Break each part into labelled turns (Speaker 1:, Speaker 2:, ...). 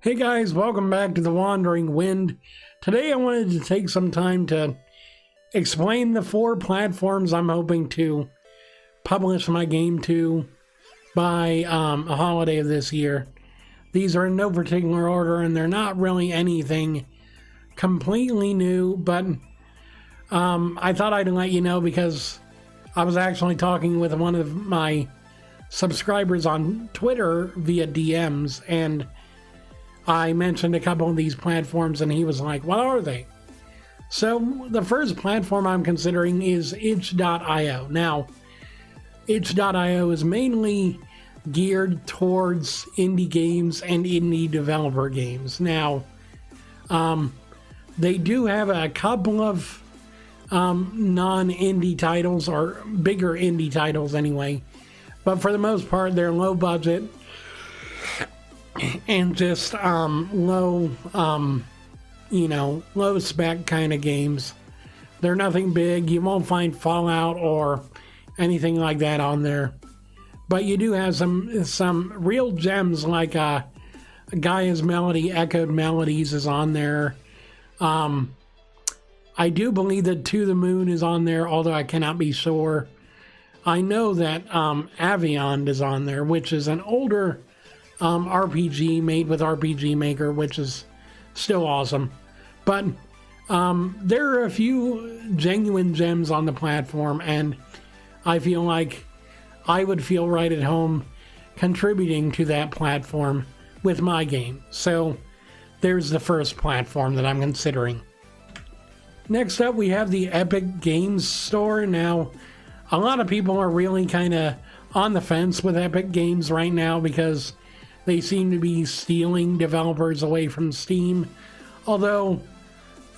Speaker 1: Hey guys, welcome back to The Wandering Wind. Today I wanted to take some time to explain the 4 platforms I'm hoping to publish my game to by a holiday of this year. These are in no particular order and they're not really anything completely new, but I thought I'd let you know because I was actually talking with one of my subscribers on Twitter via DMs, and I mentioned a couple of these platforms and he was like, what are they? So the first platform I'm considering is itch.io. Now, itch.io is mainly geared towards indie games and indie developer games. Now, they do have a couple of non-indie titles, or bigger indie titles anyway, but for the most part they're low budget and just low spec kind of games. They're nothing big. You won't find Fallout or anything like that on there, but you do have some real gems like Gaia's Melody, Echoed Melodies is on there. I do believe that To the Moon is on there, although I cannot be sure. I know that Avion is on there, which is an older RPG made with RPG Maker, which is still awesome. But there are a few genuine gems on the platform, and I feel like I would feel right at home contributing to that platform with my game. So there's the first platform that I'm considering. Next up, we have the Epic Games Store. Now, a lot of people are really kind of on the fence with Epic Games right now because they seem to be stealing developers away from Steam. Although,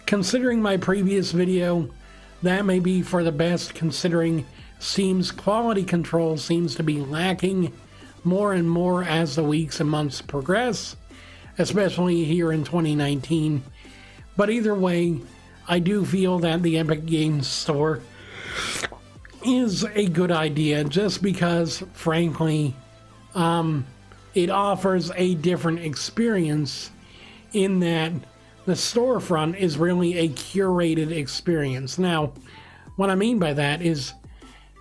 Speaker 1: considering my previous video, that may be for the best, considering Steam's quality control seems to be lacking more and more as the weeks and months progress, especially here in 2019. But either way, I do feel that the Epic Games Store is a good idea just because, frankly, it offers a different experience in that the storefront is really a curated experience. Now, what I mean by that is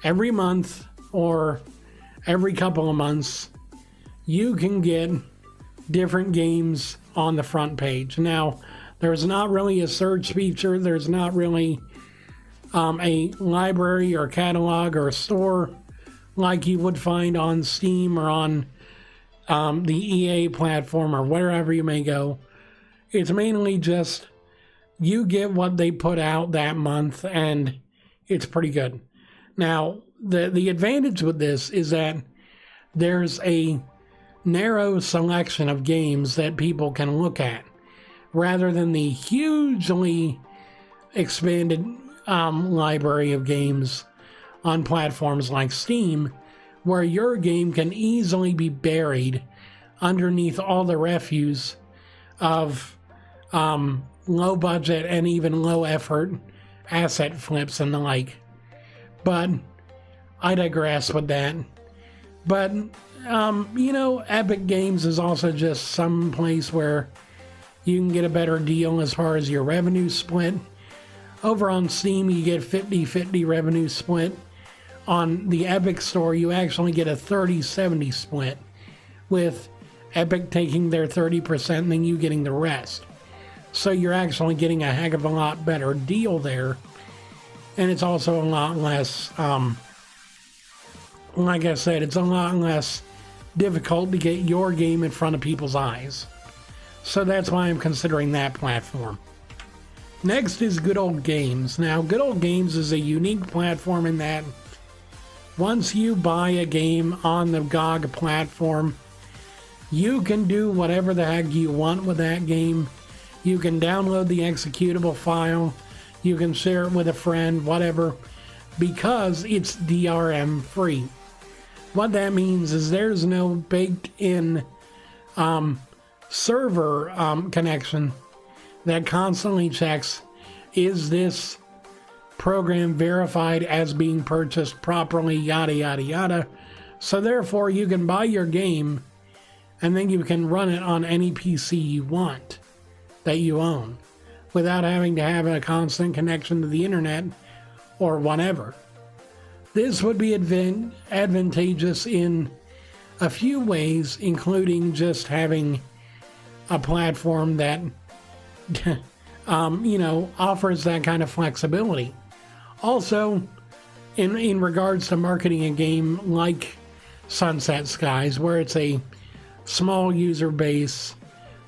Speaker 1: every month or every couple of months, you can get different games on the front page. Now, there's not really a search feature. There's not really a library or catalog or store like you would find on Steam or on the EA platform or wherever you may go. It's mainly just you get what they put out that month, and it's pretty good. Now, the advantage with this is that there's a narrow selection of games that people can look at, rather than the hugely expanded library of games on platforms like Steam, where your game can easily be buried underneath all the refuse of low budget and even low effort asset flips and the like. But I digress with that. But, Epic Games is also just some place where you can get a better deal as far as your revenue split. Over on Steam, you get 50-50 revenue split. On the Epic Store, you actually get a 30-70 split, with Epic taking their 30% and then you getting the rest. So you're actually getting a heck of a lot better deal there. And it's also a lot less, like I said, it's a lot less difficult to get your game in front of people's eyes. So that's why I'm considering that platform. Next is Good Old Games. Now, Good Old Games is a unique platform in that once you buy a game on the GOG platform, you can do whatever the heck you want with that game. You can download the executable file, you can share it with a friend, whatever, because it's DRM free. What that means is there's no baked-in server connection that constantly checks, is this program verified as being purchased properly, yada yada yada. So therefore you can buy your game and then you can run it on any PC you want that you own without having to have a constant connection to the internet or whatever. This would be advantageous in a few ways, including just having a platform that offers that kind of flexibility. Also, in regards to marketing a game like Sunset Skies, where it's a small user base,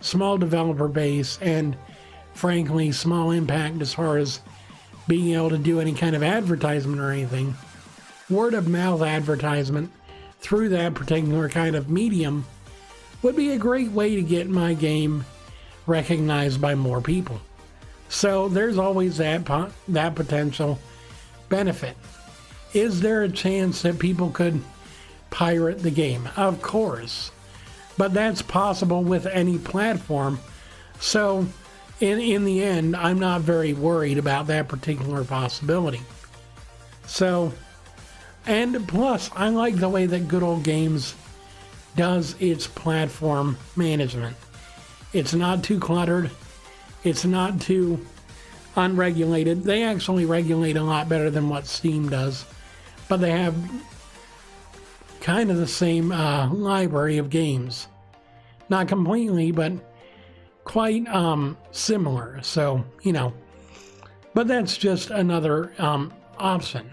Speaker 1: small developer base, and frankly, small impact as far as being able to do any kind of advertisement or anything, word of mouth advertisement through that particular kind of medium would be a great way to get my game recognized by more people. So there's always that potential benefit. Is there a chance that people could pirate the game? Of course. But that's possible with any platform. So in the end, I'm not very worried about that particular possibility. So, and plus, I like the way that Good Old Games does its platform management. It's not too cluttered. It's not too unregulated. They actually regulate a lot better than what Steam does. But they have kind of the same library of games. Not completely, but quite similar. So, but that's just another option.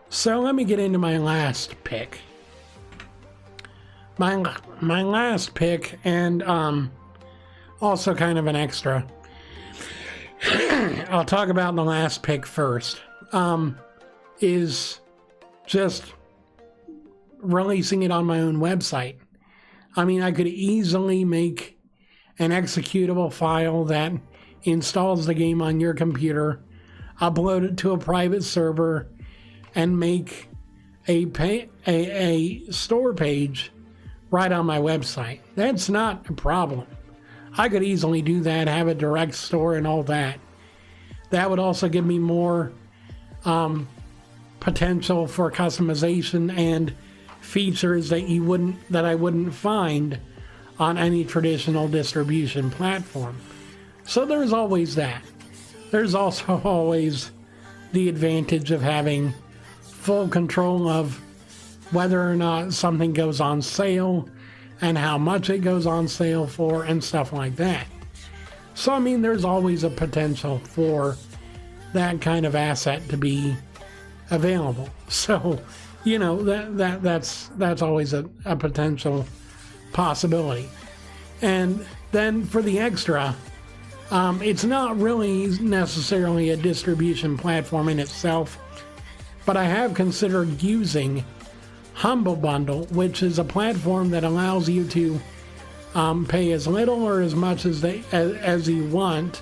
Speaker 1: So let me get into my last pick. My last pick, and also kind of an extra. I'll talk about the last pick first. Is just releasing it on my own website. I mean, I could easily make an executable file that installs the game on your computer, upload it to a private server, and make a store page right on my website. That's not a problem. I could easily do that, have a direct store and all that. That would also give me more potential for customization and features that I wouldn't find on any traditional distribution platform. So there's always that. There's also always the advantage of having full control of whether or not something goes on sale and how much it goes on sale for and stuff like that. So I mean, there's always a potential for that kind of asset to be available. So, that's always a potential possibility. And then for the extra, it's not really necessarily a distribution platform in itself, but I have considered using Humble Bundle, which is a platform that allows you to pay as little or as much as you want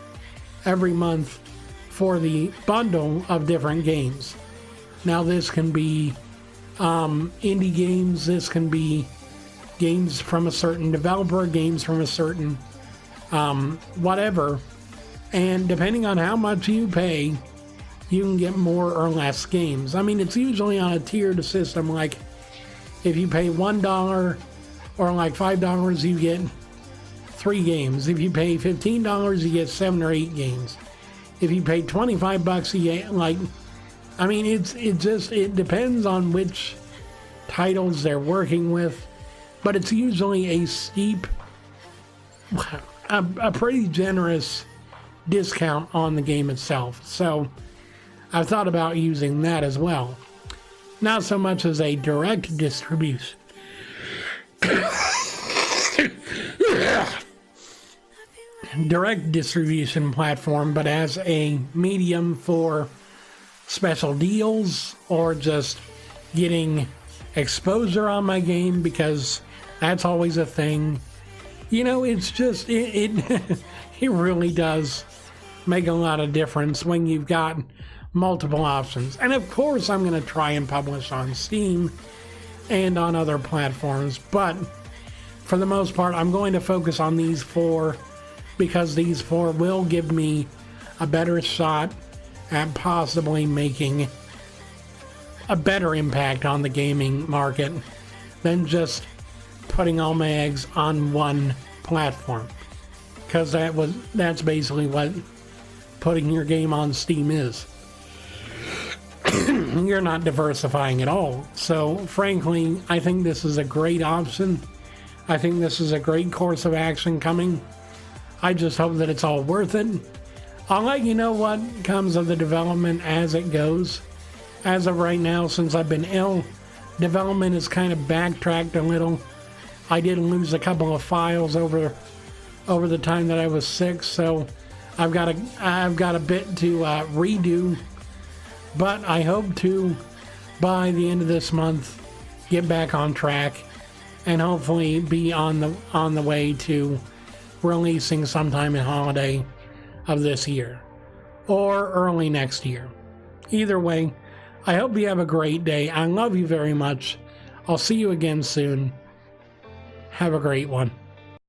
Speaker 1: every month for the bundle of different games. Now this can be indie games, this can be games from a certain developer, games from a certain whatever, and depending on how much you pay, you can get more or less games. I mean, it's usually on a tiered system, like if you pay $1 or like $5, you get 3 games. If you pay $15, you get 7 or 8 games. If you pay $25, you get it depends on which titles they're working with, but it's usually a steep, a pretty generous discount on the game itself. So I've thought about using that as well. Not so much as a direct distribution. Direct distribution platform, but as a medium for special deals or just getting exposure on my game, because that's always a thing. It's just it really does make a lot of difference when you've got multiple options. And of course I'm going to try and publish on Steam and on other platforms, but for the most part I'm going to focus on these 4 because these 4 will give me a better shot at possibly making a better impact on the gaming market than just putting all my eggs on one platform, because that's basically what putting your game on Steam is. You're not diversifying at all. So frankly, I think this is a great option. I think this is a great course of action coming. I just hope that it's all worth it. I'll let you know what comes of the development as it goes. As of right now, since I've been ill, development has kind of backtracked a little. I did lose a couple of files over the time that I was sick, so I've got a bit to redo. But I hope to, by the end of this month, get back on track and hopefully be on the way to releasing sometime in holiday of this year or early next year. Either way, I hope you have a great day. I love you very much. I'll see you again soon. Have a great one.